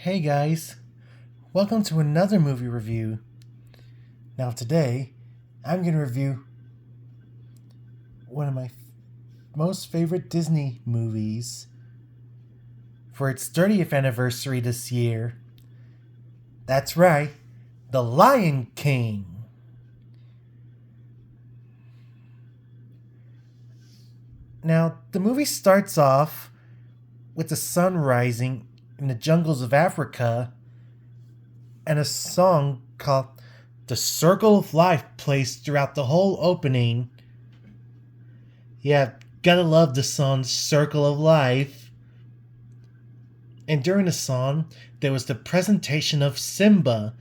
Hey guys, welcome to another movie review. Now today, I'm going to review one of my most favorite Disney movies for its 30th anniversary this year. That's right, The Lion King. Now, the movie starts off with the sun rising in the jungles of Africa and a song called The Circle of Life plays throughout the whole opening. Yeah, gotta love the song Circle of Life. And during the song, there was the presentation of Simba,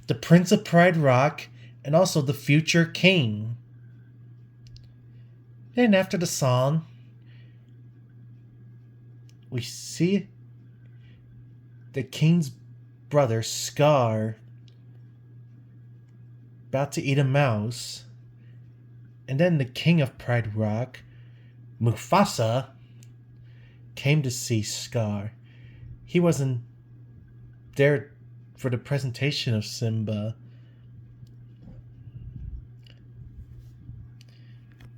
the Prince of Pride Rock, and also the future king. Then after the song, we see the king's brother Scar about to eat a mouse, and then the king of Pride Rock, Mufasa, came to see Scar. He wasn't there for the presentation of Simba.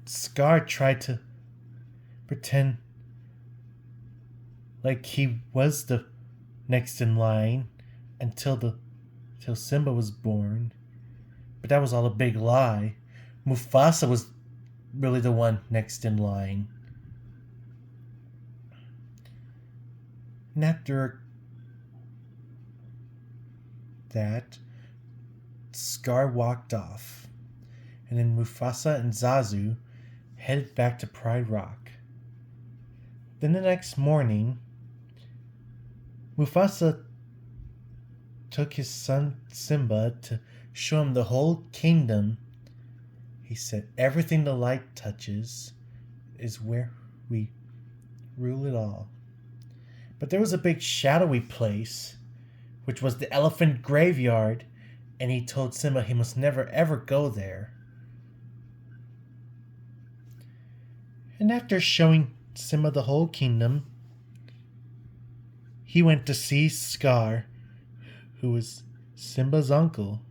Scar tried to pretend like he was the next in line until Simba was born. But that was all a big lie. Mufasa was really the one next in line. And after that, Scar walked off. And then Mufasa and Zazu headed back to Pride Rock. Then the next morning, Mufasa took his son Simba to show him the whole kingdom. He said, "Everything the light touches is where we rule it all." But there was a big shadowy place, which was the elephant graveyard, and he told Simba he must never ever go there. And after showing Simba the whole kingdom, he went to see Scar, who was Simba's uncle.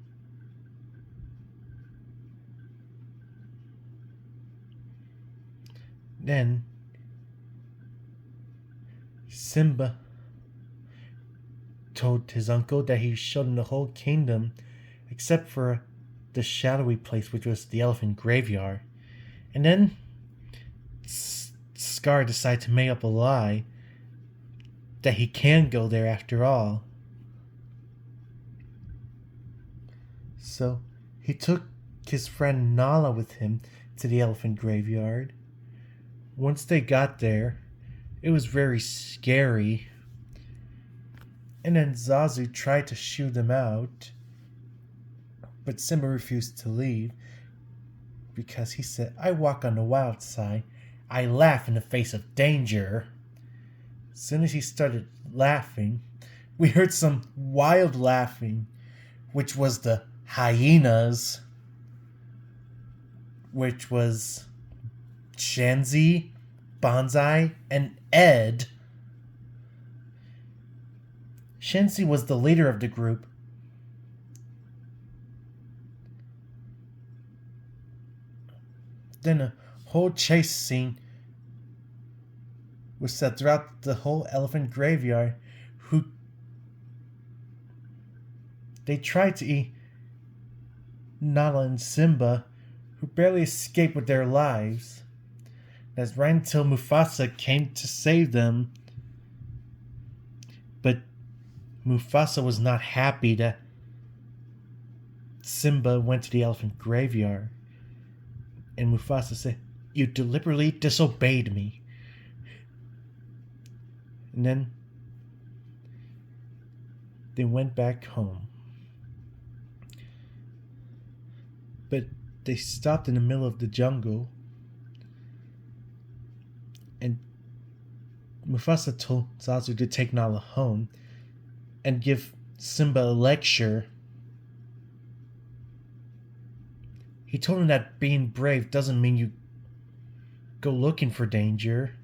Then Simba told his uncle that he showed him the whole kingdom except for the shadowy place, which was the elephant graveyard. And then Scar decided to make up a lie that he can go there after all. So he took his friend Nala with him to the elephant graveyard. Once they got there, it was very scary. And then Zazu tried to shoo them out, but Simba refused to leave because he said, "I walk on the wild side. I laugh in the face of danger." As soon as he started laughing, we heard some wild laughing, which was the hyenas, which was Shanzi, Banzai, and Ed. Shanzi was the leader of the group. Then a whole chase scene was set throughout the whole elephant graveyard. They tried to eat Nala and Simba, who barely escaped with their lives. That's right until Mufasa came to save them. But Mufasa was not happy that Simba went to the elephant graveyard. And Mufasa said, "You deliberately disobeyed me." And then they went back home. But they stopped in the middle of the jungle, and Mufasa told Zazu to take Nala home and give Simba a lecture. He told him that being brave doesn't mean you go looking for danger.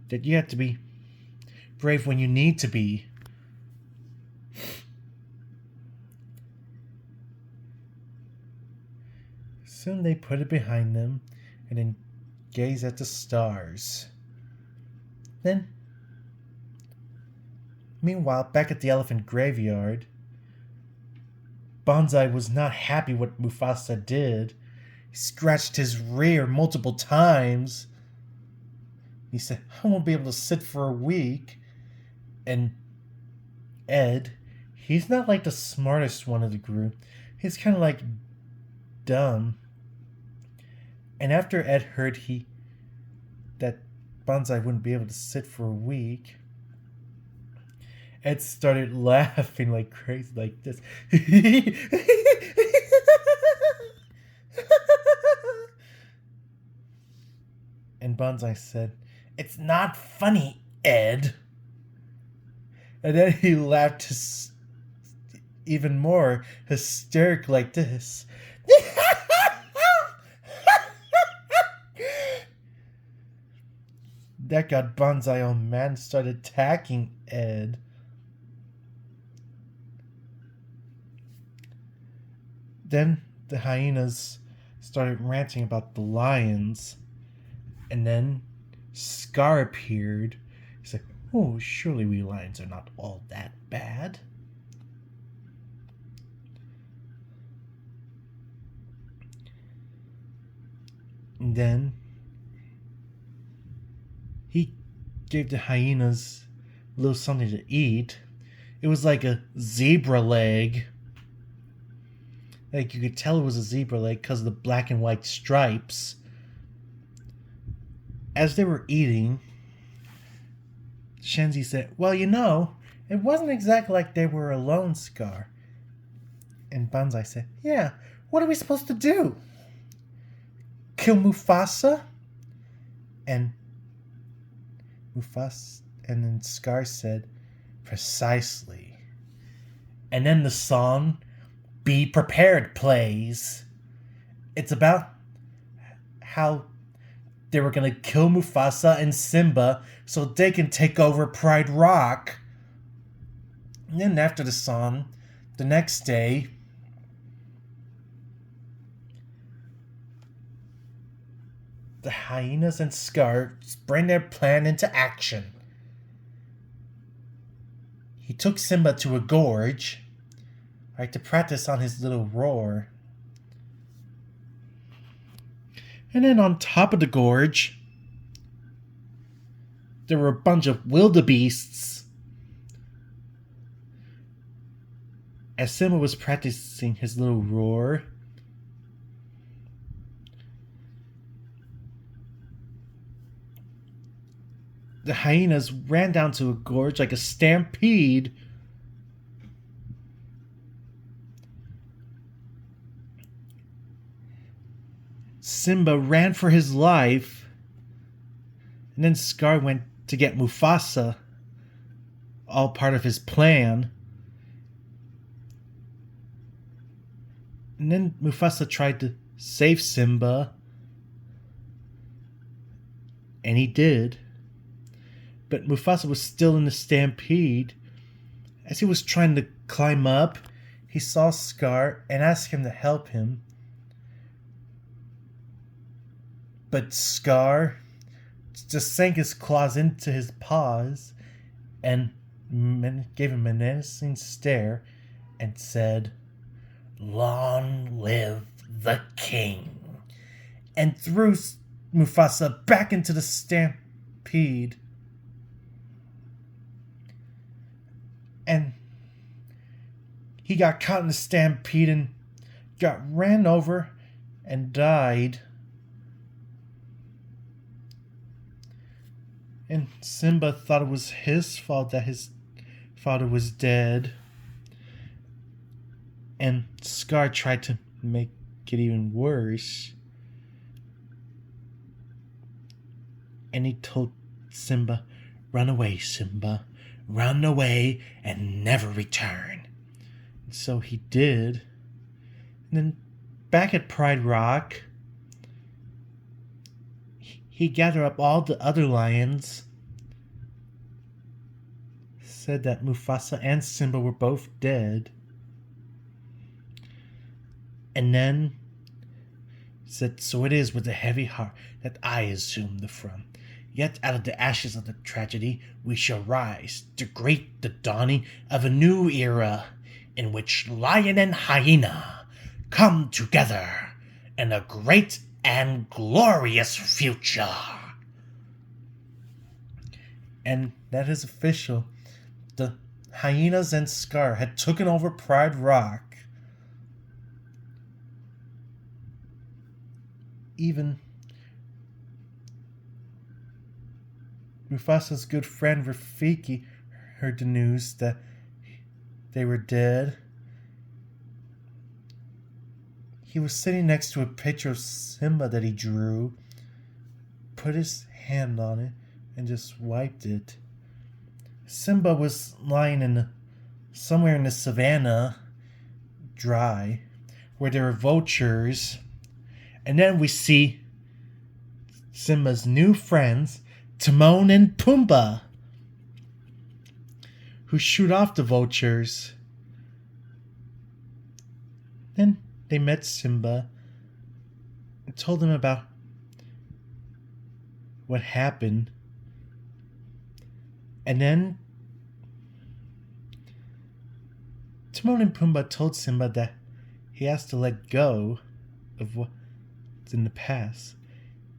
That you have to be brave when you need to be. Soon they put it behind them and then gazed at the stars. Then, meanwhile, back at the elephant graveyard, Bonsai was not happy what Mufasa did. He scratched his rear multiple times. He said, I won't be able to sit for a week. And Ed, he's not like the smartest one of the group. He's kind of like dumb. And after Ed heard that Bonsai wouldn't be able to sit for a week, Ed started laughing like crazy, like this. And Bonsai said, It's not funny, Ed. And then he laughed even more hysteric like this. That got Bonsai all mad and started attacking Ed. Then the hyenas started ranting about the lions. And then Scar appeared. He said, Oh, surely we lions are not all that bad. And then he gave the hyenas a little something to eat. It was like a zebra leg. Like you could tell it was a zebra leg because of the black and white stripes. As they were eating, Shenzi said, Well, it wasn't exactly like they were alone, Scar. And Bonsai said, Yeah, what are we supposed to do? Kill Mufasa? And then Scar said, Precisely. And then the song, Be Prepared, plays. It's about how they were going to kill Mufasa and Simba so they can take over Pride Rock. And then after the song, the next day, the hyenas and Scar bring their plan into action. He took Simba to a gorge, to practice on his little roar. And then on top of the gorge, there were a bunch of wildebeests. As Simba was practicing his little roar, the hyenas ran down to a gorge like a stampede. Simba ran for his life, and then Scar went to get Mufasa, all part of his plan. And then Mufasa tried to save Simba, and he did. But Mufasa was still in the stampede. As he was trying to climb up, he saw Scar and asked him to help him. But Scar just sank his claws into his paws and gave him a menacing stare and said, Long live the king, and threw Mufasa back into the stampede. And he got caught in the stampede and got ran over and died. And Simba thought it was his fault that his father was dead. And Scar tried to make it even worse. And he told Simba, Run away, Simba. Run away and never return. And so he did. And then back at Pride Rock, he gathered up all the other lions said that Mufasa and Simba were both dead. And then said, "So it is with a heavy heart that I assume the throne. Yet out of the ashes of the tragedy we shall rise to greet the dawning of a new era in which lion and hyena come together in a great and glorious future." And that is official. The hyenas and Scar had taken over Pride Rock. Even Mufasa's good friend Rafiki heard the news that they were dead. He was sitting next to a picture of Simba that he drew, put his hand on it, and just wiped it. Simba was lying somewhere in the savannah, dry, where there were vultures. And then we see Simba's new friends, Timon and Pumbaa, who shoot off the vultures. Then they met Simba and told him about what happened. And then Timon and Pumbaa told Simba that he has to let go of what's in the past.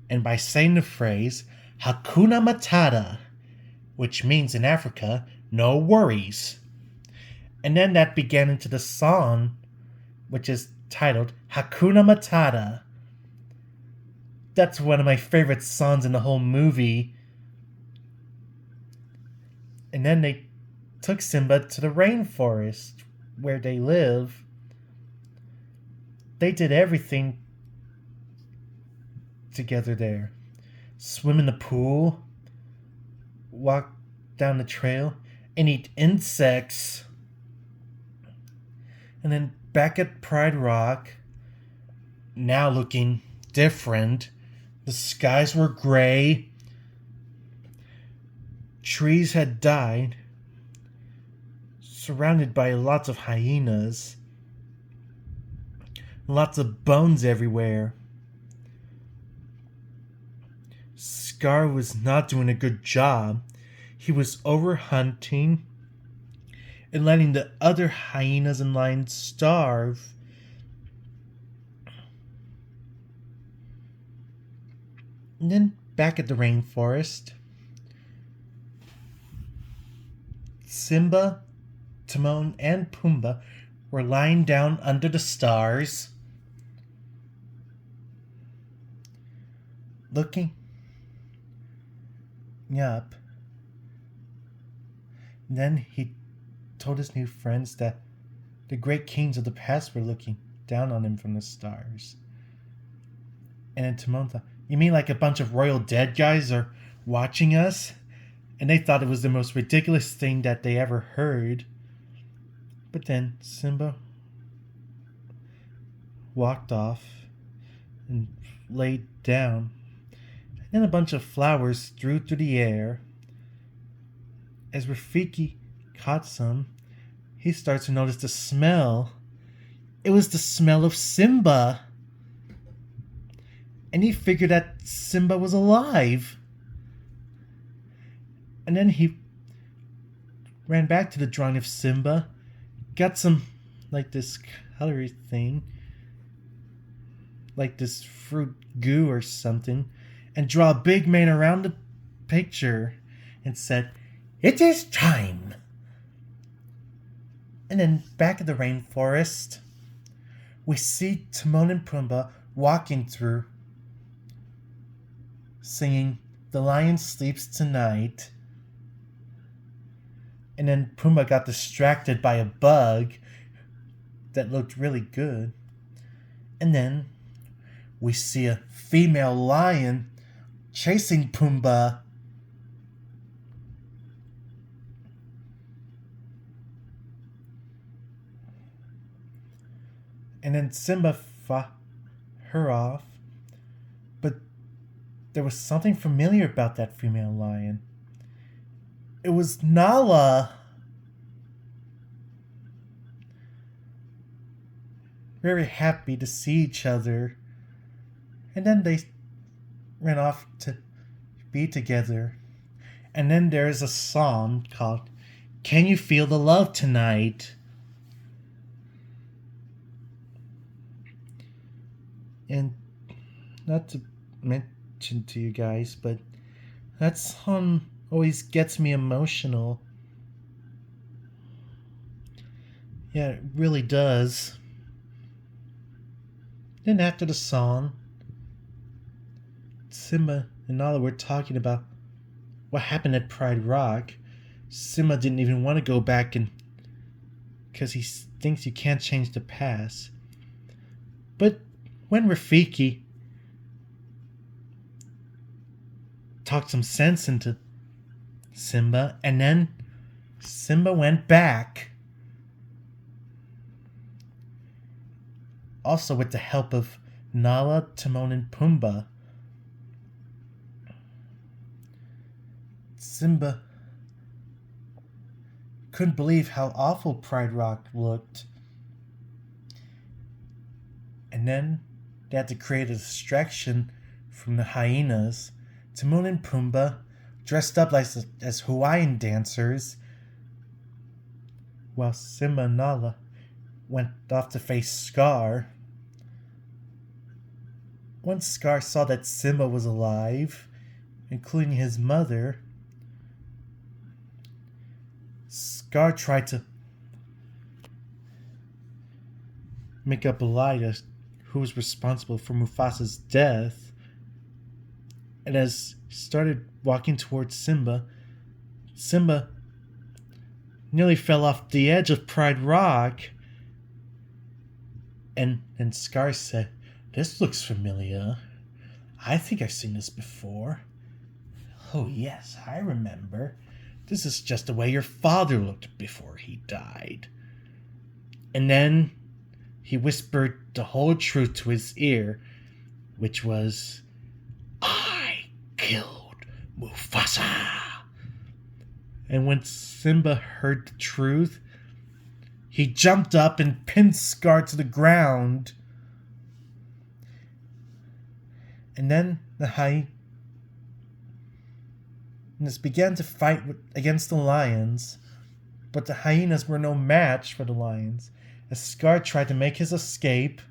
And by saying the phrase, Hakuna Matata, which means in Africa, no worries. And then that began into the song, which is titled Hakuna Matata. That's one of my favorite songs in the whole movie. And then they took Simba to the rainforest where they live. They did everything together there. Swim in the pool, walk down the trail, and eat insects. And then back at Pride Rock, now looking different. The skies were gray. Trees had died, surrounded by lots of hyenas. Lots of bones everywhere. Scar was not doing a good job. He was overhunting and letting the other hyenas and lions starve. And then back at the rainforest, Simba, Timon, and Pumbaa were lying down under the stars, looking up. And then he told his new friends that the great kings of the past were looking down on him from the stars. And then Timon thought, "You mean like a bunch of royal dead guys are watching us?" And they thought it was the most ridiculous thing that they ever heard. But then Simba walked off and laid down. And then a bunch of flowers threw through the air. As Rafiki caught some, he starts to notice the smell. It was the smell of Simba. And he figured that Simba was alive. And then he ran back to the drawing of Simba, got some, like this colory thing, like this fruit goo or something, and draw a big man around the picture and said, "It is time." And then back at the rainforest, we see Timon and Pumbaa walking through, singing "The Lion Sleeps Tonight." And then Pumbaa got distracted by a bug that looked really good. And then we see a female lion chasing Pumbaa. And then Simba fought her off. But there was something familiar about that female lion. It was Nala. very happy to see each other. And then they ran off to be together. And then there's a song called Can You Feel the Love Tonight? And not to mention to you guys, but that song always gets me emotional. Yeah, it really does. Then after the song, Simba and Nala were talking about what happened at Pride Rock. Simba didn't even want to go back and because he thinks you can't change the past. But when Rafiki talked some sense into Simba, and then Simba went back. Also with the help of Nala, Timon, and Pumbaa. Simba couldn't believe how awful Pride Rock looked. And then they had to create a distraction from the hyenas. Timon and Pumbaa dressed up as Hawaiian dancers, while Simba and Nala went off to face Scar. Once Scar saw that Simba was alive, including his mother, Scar tried to make up a lie to who was responsible for Mufasa's death. And as he started walking towards Simba, Simba nearly fell off the edge of Pride Rock. And Scar said, "This looks familiar. I think I've seen this before. Oh yes, I remember. This is just the way your father looked before he died." And then he whispered the whole truth to his ear, which was, "I killed Mufasa." And when Simba heard the truth, he jumped up and pinned Scar to the ground. And then the hyenas began to fight against the lions, but the hyenas were no match for the lions. As Scar tried to make his escape,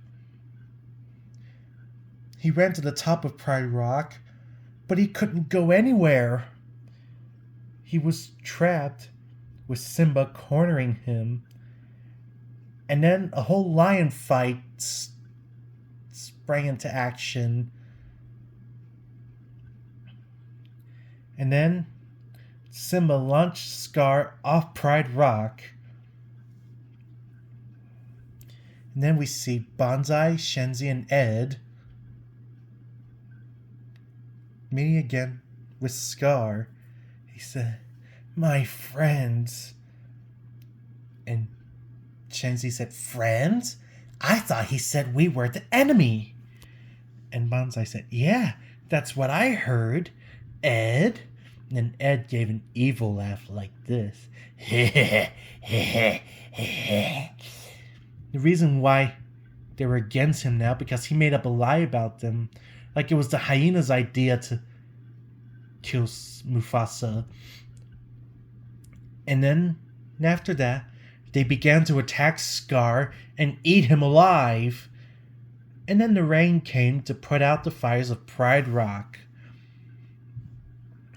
he ran to the top of Pride Rock, but he couldn't go anywhere. He was trapped with Simba cornering him. And then a whole lion fight sprang into action. And then Simba launched Scar off Pride Rock. And then we see Bonsai, Shenzi, and Ed meeting again with Scar. He said, "My friends." And Shenzi said, "Friends? I thought he said we were the enemy." And Bonsai said, "Yeah, that's what I heard. Ed?" And Ed gave an evil laugh like this. The reason why they were against him now, because he made up a lie about them. Like it was the hyena's idea to kill Mufasa. And then, after that, they began to attack Scar and eat him alive. And then the rain came to put out the fires of Pride Rock.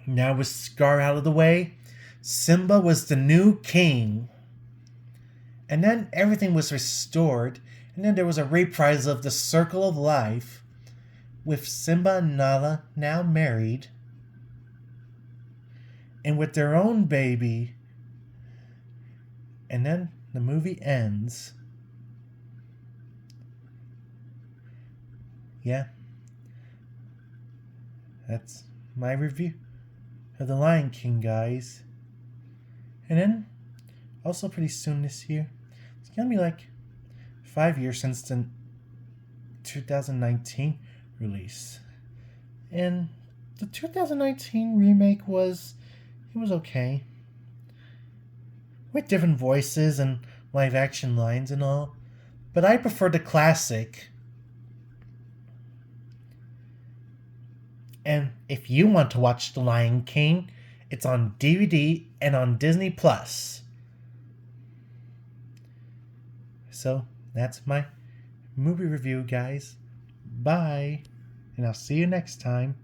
Now with Scar out of the way, Simba was the new king. And then everything was restored, and then there was a reprise of the Circle of Life, with Simba and Nala now married, and with their own baby. And then the movie ends. Yeah. That's my review of The Lion King, guys. And then, also pretty soon this year, it's gonna be like 5 years since the 2019 release. And the 2019 remake was okay. With different voices and live action lines and all. but I prefer the classic. And if you want to watch The Lion King, it's on DVD and on Disney Plus. So that's my movie review, guys. Bye, and I'll see you next time.